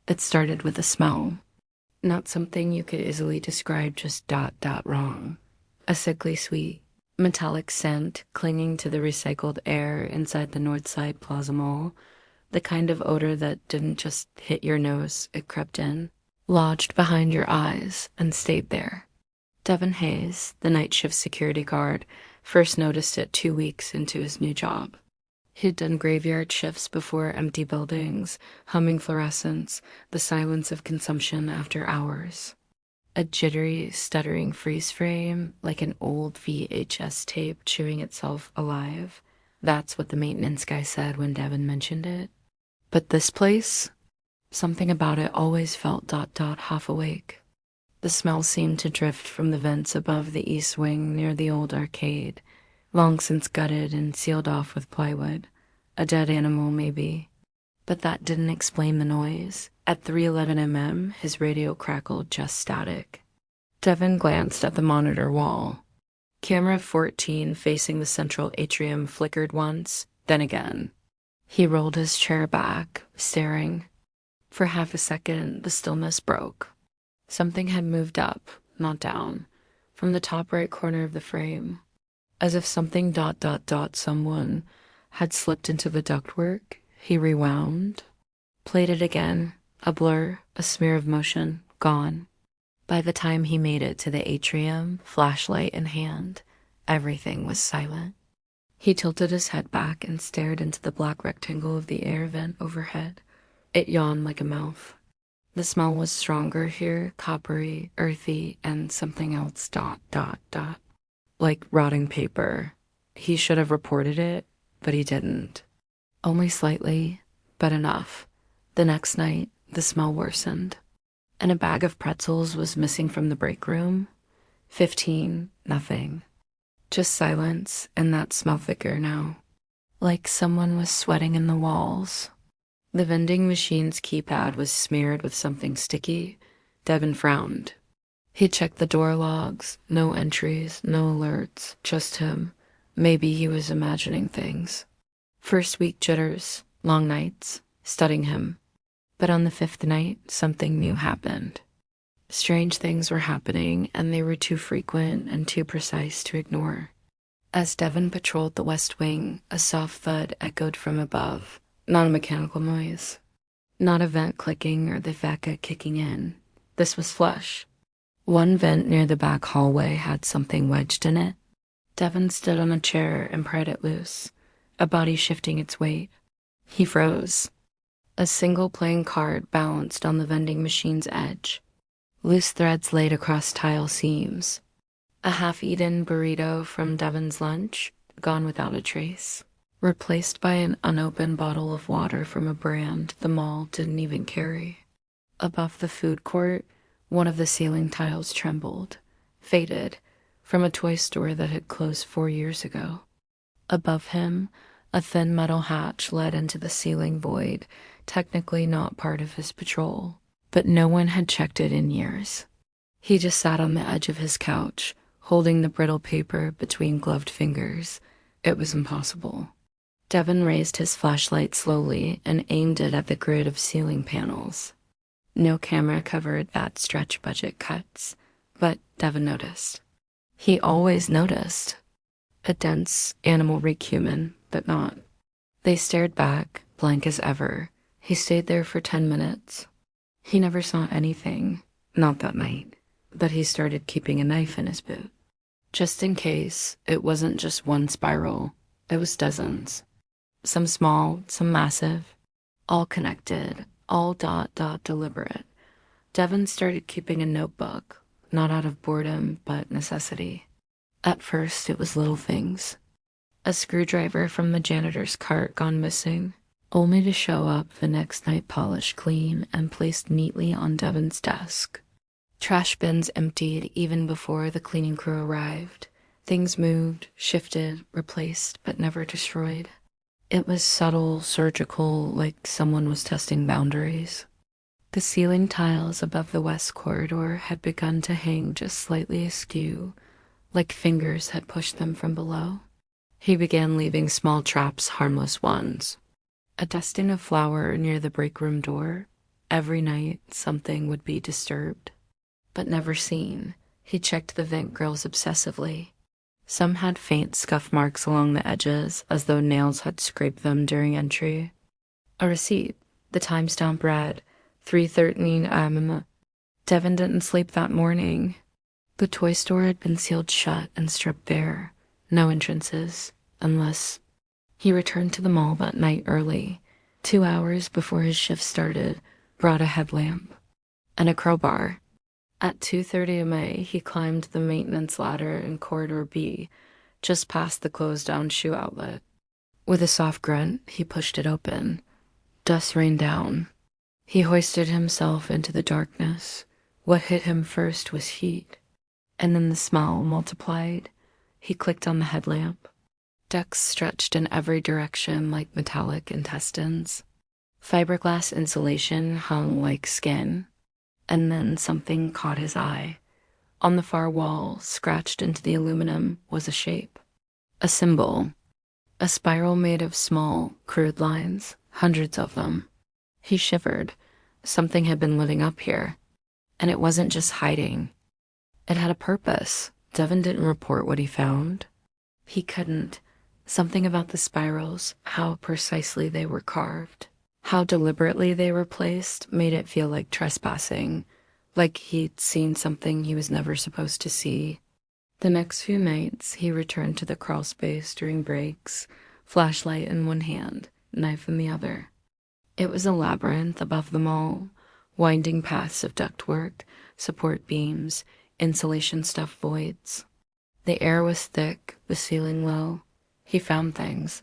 It started with a smell, not something you could easily describe, just wrong. A sickly sweet, metallic scent clinging to the recycled air inside the Northside Plaza Mall, the kind of odor that didn't just hit your nose, it crept in, lodged behind your eyes, and stayed there. Devin Hayes, the night shift security guard, first noticed it 2 weeks into his new job. He'd done graveyard shifts before, empty buildings, humming fluorescents, the silence of consumption after hours. A jittery, stuttering freeze frame, like an old VHS tape chewing itself alive. That's what the maintenance guy said when Devin mentioned it. But this place, something about it always felt half awake. The smell seemed to drift from the vents above the east wing near the old arcade, long since gutted and sealed off with plywood. A dead animal, maybe. But that didn't explain the noise. At 3:11 m.m., his radio crackled just static. Devin glanced at the monitor wall. Camera 14 facing the central atrium flickered once, then again. He rolled his chair back, staring. For half a second, the stillness broke. Something had moved up, not down, from the top right corner of the frame, as if something someone had slipped into the ductwork. He rewound, played it again, a blur, a smear of motion, gone. By the time he made it to the atrium, flashlight in hand, everything was silent. He tilted his head back and stared into the black rectangle of the air vent overhead. It yawned like a mouth. The smell was stronger here, coppery, earthy, and something else, like rotting paper. He should have reported it, but he didn't. Only slightly, but enough. The next night, the smell worsened, and a bag of pretzels was missing from the break room. 15, nothing. Just silence, and that smell thicker now. Like someone was sweating in the walls. The vending machine's keypad was smeared with something sticky. Devin frowned. He checked the door logs. No entries, no alerts, just him. Maybe he was imagining things. First week jitters, long nights, studying him. But on the 5th night, something new happened. Strange things were happening, and they were too frequent and too precise to ignore. As Devin patrolled the west wing, a soft thud echoed from above. Not a mechanical noise. Not a vent clicking or the vaca kicking in. This was flush. One vent near the back hallway had something wedged in it. Devin stood on a chair and pried it loose, a body shifting its weight. He froze. A single playing card balanced on the vending machine's edge. Loose threads laid across tile seams. A half-eaten burrito from Devin's lunch, gone without a trace. Replaced by an unopened bottle of water from a brand the mall didn't even carry. Above the food court, one of the ceiling tiles trembled, faded, from a toy store that had closed 4 years ago. Above him, a thin metal hatch led into the ceiling void, technically not part of his patrol, but no one had checked it in years. He just sat on the edge of his couch, holding the brittle paper between gloved fingers. It was impossible. Devin raised his flashlight slowly and aimed it at the grid of ceiling panels. No camera covered that stretch budget cuts, but Devin noticed. He always noticed. A dense, animal-rig human, but not. They stared back, blank as ever. He stayed there for 10 minutes. He never saw anything, not that night, but he started keeping a knife in his boot. Just in case, it wasn't just one spiral, it was dozens. Some small, some massive, all connected, all deliberate. Devin started keeping a notebook, not out of boredom, but necessity. At first, it was little things. A screwdriver from the janitor's cart gone missing, only to show up the next night polished clean and placed neatly on Devin's desk. Trash bins emptied even before the cleaning crew arrived. Things moved, shifted, replaced, but never destroyed. It was subtle, surgical, like someone was testing boundaries. The ceiling tiles above the west corridor had begun to hang just slightly askew, like fingers had pushed them from below. He began leaving small traps, harmless ones. A dusting of flour near the break room door, Every night, something would be disturbed, but never seen. He checked the vent grills obsessively. Some had faint scuff marks along the edges, as though nails had scraped them during entry. A receipt, the timestamp read 3:13 am. Devin didn't sleep that morning. The toy store had been sealed shut and stripped bare. No entrances, unless... He returned to the mall that night early, 2 hours before his shift started, brought a headlamp and a crowbar. At 2:30 am, he climbed the maintenance ladder in Corridor B, just past the closed-down shoe outlet. With a soft grunt, he pushed it open. Dust rained down. He hoisted himself into the darkness. What hit him first was heat, and then the smell multiplied. He clicked on the headlamp. Ducts stretched in every direction like metallic intestines. Fiberglass insulation hung like skin. And then something caught his eye. On the far wall, scratched into the aluminum, was a shape. A symbol. A spiral made of small, crude lines, hundreds of them. He shivered. Something had been living up here. And it wasn't just hiding. It had a purpose. Devin didn't report what he found. He couldn't. Something about the spirals, how precisely they were carved, how deliberately they were placed, made it feel like trespassing, like he'd seen something he was never supposed to see. The next few nights, he returned to the crawl space during breaks, flashlight in one hand, knife in the other. It was a labyrinth above them all, winding paths of ductwork, support beams, insulation stuffed voids. The air was thick, the ceiling low. He found things.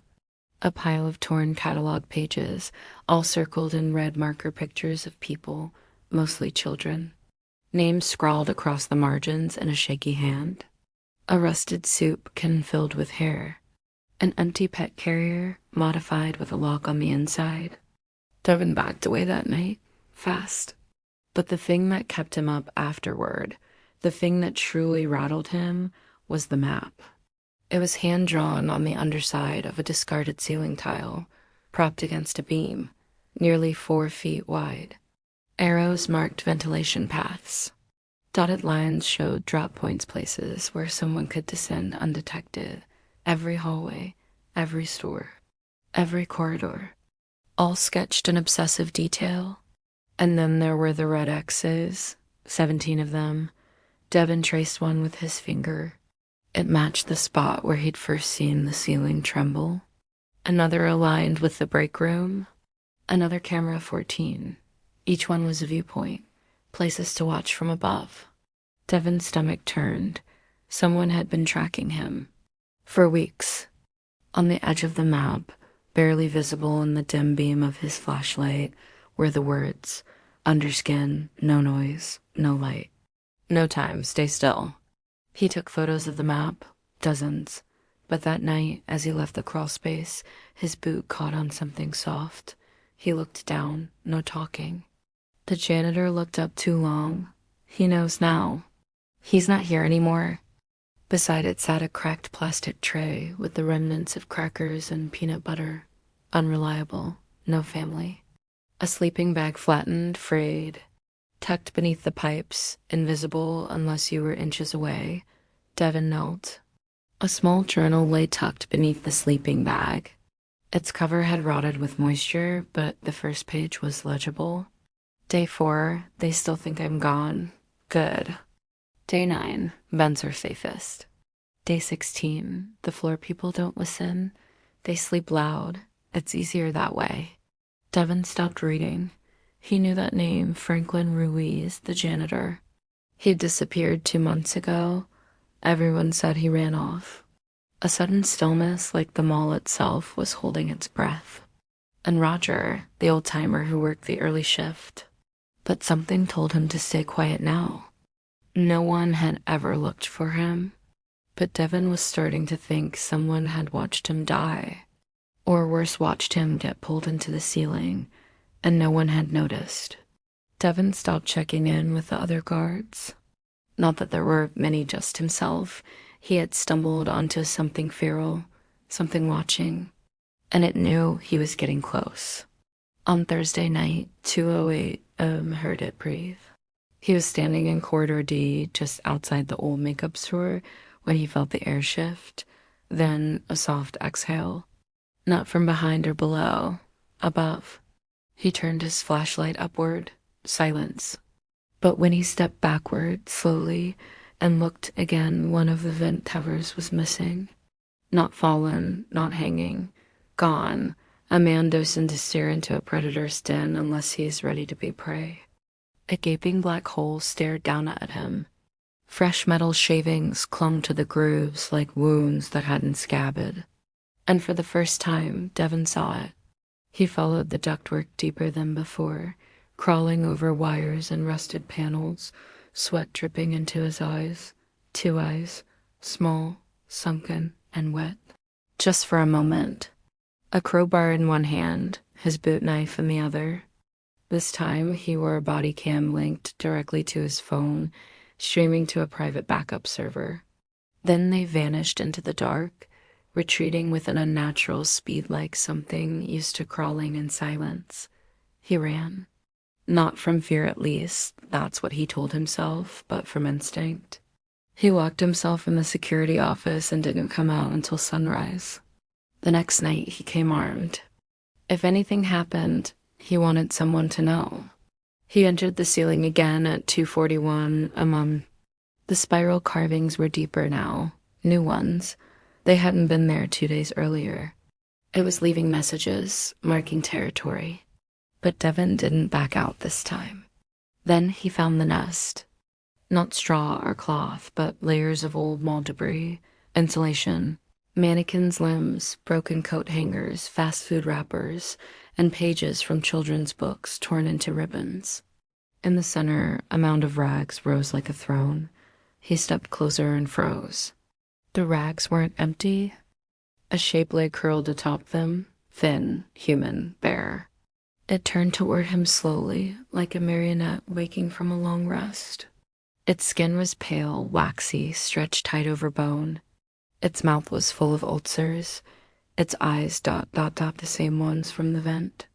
A pile of torn catalog pages, all circled in red marker pictures of people, mostly children. Names scrawled across the margins in a shaky hand. A rusted soup can filled with hair. An empty pet carrier, modified with a lock on the inside. Devin backed away that night, fast. But the thing that kept him up afterward, the thing that truly rattled him, was the map. It was hand-drawn on the underside of a discarded ceiling tile, propped against a beam, nearly 4 feet wide. Arrows marked ventilation paths. Dotted lines showed drop points, places where someone could descend undetected. Every hallway, every store, every corridor, all sketched in obsessive detail. And then there were the red X's, 17 of them. Devin traced one with his finger. It matched the spot where he'd first seen the ceiling tremble. Another aligned with the break room. Another camera 14. Each one was a viewpoint, places to watch from above. Devin's stomach turned. Someone had been tracking him. For weeks. On the edge of the map, barely visible in the dim beam of his flashlight, were the words, "Underskin, no noise, no light. No time, stay still." He took photos of the map, dozens, but that night, as he left the crawl space, his boot caught on something soft. He looked down, no talking. The janitor looked up too long. He knows now. He's not here anymore. Beside it sat a cracked plastic tray with the remnants of crackers and peanut butter. Unreliable, no family. A sleeping bag flattened, frayed. Tucked beneath the pipes, invisible unless you were inches away, Devin knelt. A small journal lay tucked beneath the sleeping bag. Its cover had rotted with moisture, but the first page was legible. Day 4, they still think I'm gone. Good. Day 9, Ben's are safest. Day 16, the floor people don't listen. They sleep loud. It's easier that way. Devin stopped reading. He knew that name, Franklin Ruiz, the janitor. He'd disappeared 2 months ago. Everyone said he ran off. A sudden stillness, like the mall itself, was holding its breath. And Roger, the old-timer who worked the early shift. But something told him to stay quiet now. No one had ever looked for him. But Devin was starting to think someone had watched him die. Or worse, watched him get pulled into the ceiling. And no one had noticed. Devin stopped checking in with the other guards. Not that there were many, just himself. He had stumbled onto something feral, something watching, and it knew he was getting close. On Thursday night, 2:08 Heard it breathe. He was standing in Corridor D, just outside the old makeup store, when he felt the air shift, then a soft exhale. Not from behind or below, above. He turned his flashlight upward. Silence. But when he stepped backward, slowly, and looked again, one of the vent covers was missing. Not fallen, not hanging. Gone. A man destined to stare into a predator's den unless he is ready to be prey. A gaping black hole stared down at him. Fresh metal shavings clung to the grooves like wounds that hadn't scabbed. And for the first time, Devon saw it. He followed the ductwork deeper than before, crawling over wires and rusted panels, sweat dripping into his eyes. 2 eyes, small, sunken, and wet. Just for a moment. A crowbar in one hand, his boot knife in the other. This time, he wore a body cam linked directly to his phone, streaming to a private backup server. Then they vanished into the dark, retreating with an unnatural speed like something used to crawling in silence. He ran. Not from fear, at least, that's what he told himself, but from instinct. He locked himself in the security office and didn't come out until sunrise. The next night, he came armed. If anything happened, he wanted someone to know. He entered the ceiling again at 241 The spiral carvings were deeper now, new ones. They hadn't been there 2 days earlier. It was leaving messages, marking territory. But Devon didn't back out this time. Then he found the nest. Not straw or cloth, but layers of old mall debris, insulation, mannequins' limbs, broken coat hangers, fast food wrappers, and pages from children's books torn into ribbons. In the center, a mound of rags rose like a throne. He stepped closer and froze. The rags weren't empty. A shape lay curled atop them, thin, human, bare. It turned toward him slowly, like a marionette waking from a long rest. Its skin was pale, waxy, stretched tight over bone. Its mouth was full of ulcers. Its eyes the same ones from the vent.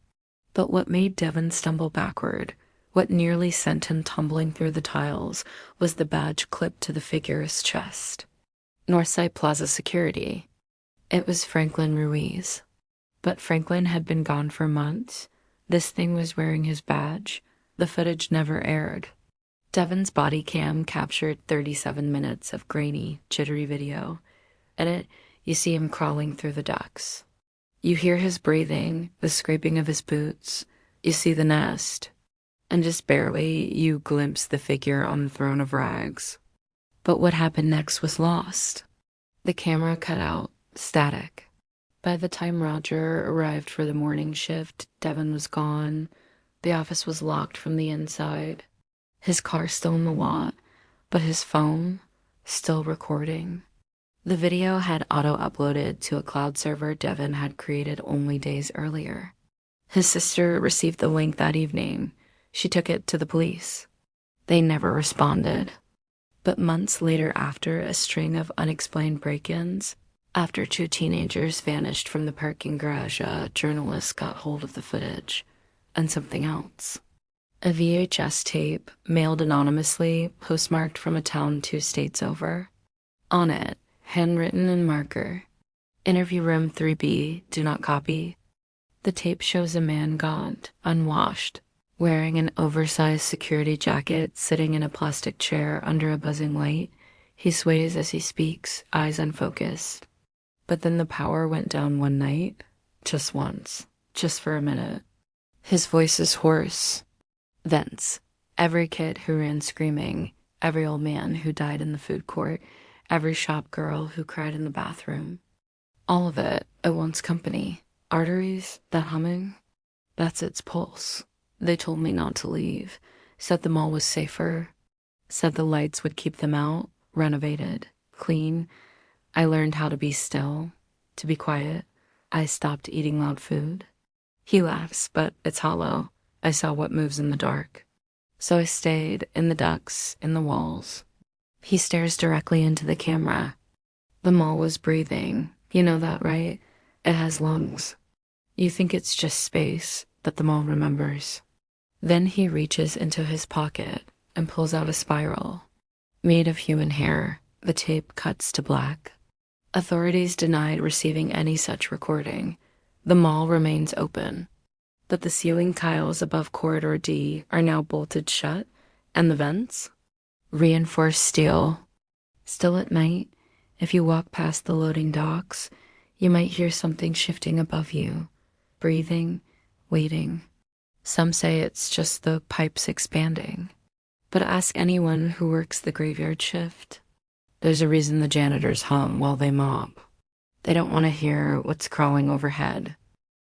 But what made Devon stumble backward, what nearly sent him tumbling through the tiles, was the badge clipped to the figure's chest. Northside Plaza Security. It was Franklin Ruiz. But Franklin had been gone for months. This thing was wearing his badge. The footage never aired. Devon's body cam captured 37 minutes of grainy, jittery video. In it, you see him crawling through the ducts. You hear his breathing, the scraping of his boots. You see the nest. And just barely, you glimpse the figure on the throne of rags. But what happened next was lost. The camera cut out, static. By the time Roger arrived for the morning shift, Devon was gone. The office was locked from the inside. His car still in the lot, but his phone still recording. The video had auto-uploaded to a cloud server Devon had created only days earlier. His sister received the link that evening. She took it to the police. They never responded. But months later, after a string of unexplained break-ins, after 2 teenagers vanished from the parking garage, a journalist got hold of the footage. And something else. A VHS tape, mailed anonymously, postmarked from a town 2 states over. On it, handwritten in marker, Interview Room 3B, do not copy. The tape shows a man gaunt, unwashed, wearing an oversized security jacket, sitting in a plastic chair under a buzzing light. He sways as he speaks, eyes unfocused. But then the power went down one night, just once, just for a minute. His voice is hoarse. Thence, every kid who ran screaming, every old man who died in the food court, every shop girl who cried in the bathroom. All of it at once company. Arteries, that humming, that's its pulse. They told me not to leave, said the mall was safer, said the lights would keep them out, renovated, clean. I learned how to be still, to be quiet. I stopped eating loud food. He laughs, but it's hollow. I saw what moves in the dark. So I stayed in the ducts, in the walls. He stares directly into the camera. The mall was breathing. You know that, right? It has lungs. You think it's just space that the mall remembers. Then he reaches into his pocket and pulls out a spiral. Made of human hair, the tape cuts to black. Authorities denied receiving any such recording. The mall remains open, but the ceiling tiles above Corridor D are now bolted shut, and the vents? Reinforced steel. Still at night, if you walk past the loading docks, you might hear something shifting above you, breathing, waiting. Some say it's just the pipes expanding. But ask anyone who works the graveyard shift. There's a reason the janitors hum while they mop. They don't want to hear what's crawling overhead.